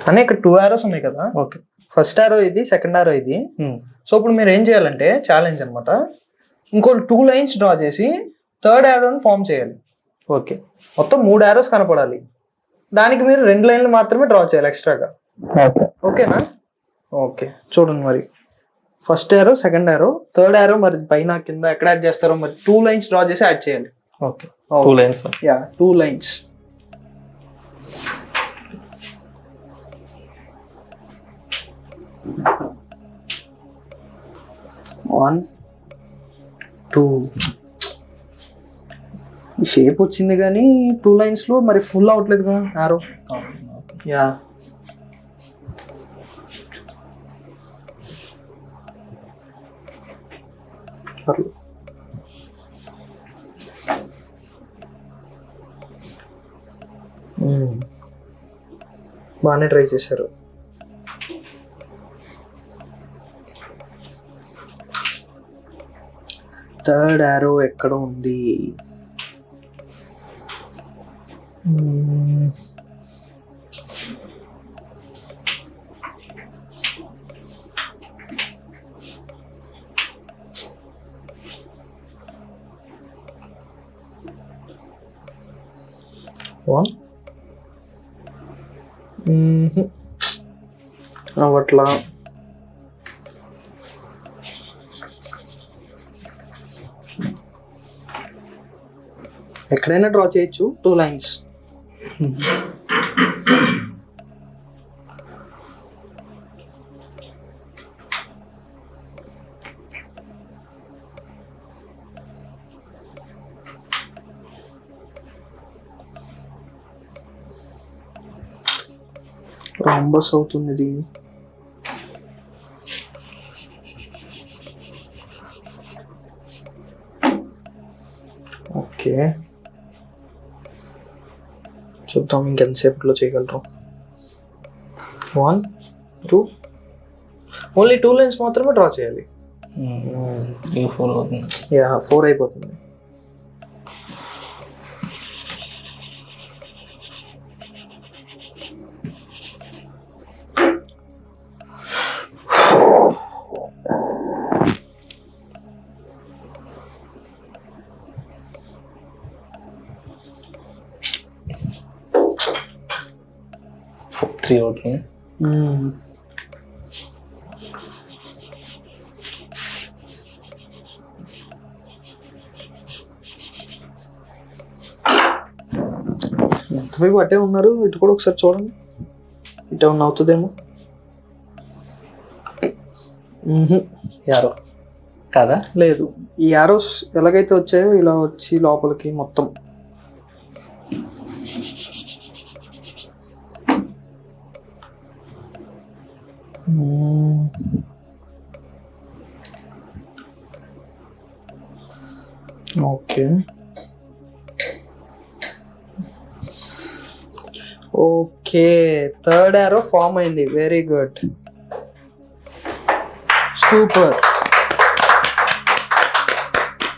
అనే ఇక్కడ 2 arrows ఉన్నాయి కదా. ఓకే. ఫస్ట్ arrow ఇది, సెకండ్ arrow ఇది. సో ఇప్పుడు మీరు ఏం చేయాలంటే ఛాలెంజ్ అనమాట, ఇంకో 2 lines డ్రా చేసి థర్డ్ arrowని ఫామ్ చేయాలి. ఓకే. మొత్తం 3 arrows కనపడాలి. దానికి మీరు 2 లైన్లు మాత్రమే డ్రా చేయాలి ఎక్స్ట్రాగా. ఓకేనా? ఓకే, చూడండి మరి first arrow, second arrow, third arrow మరి పైన కింద ఎక్కడ యాడ్ చేస్తారో మరి 2 lines డ్రా చేసి యాడ్ చేయాలి. Okay. 2 lines. Yeah, 2 lines. One 2 shape వచ్చింది కానీ 2 lines లో మరి ఫుల్ అవట్లేదు కదా arrow. యా, బాగానే ట్రై చేశారు. థర్డ్ arrow ఎక్కడ ఉంది? వన్ అవట్లా. ఎక్కడైనా డ్రా చేయొచ్చు 2 lines. రాంబస్ అవుతుంది ఇది. ఓకే, చూద్దాం ఇంకెంతసేపట్లో చేయగలరు. 1 2 ఓన్లీ 2 lines మాత్రమే డ్రా చేయాలి. 4 అవుతుంది. యా, 4 అయిపోతుంది. త్రీ అవుతుంది. ఎంతవైపు అట్టే ఉన్నారు. ఇటు కూడా ఒకసారి చూడండి, ఇటు ఏమన్నా అవుతుందేమో. యారో కాదా? లేదు, ఈ యారోస్ ఎలాగైతే వచ్చాయో ఇలా వచ్చి లోపలికి మొత్తం. Okay okay, third arrow form అయింది. Very good, super.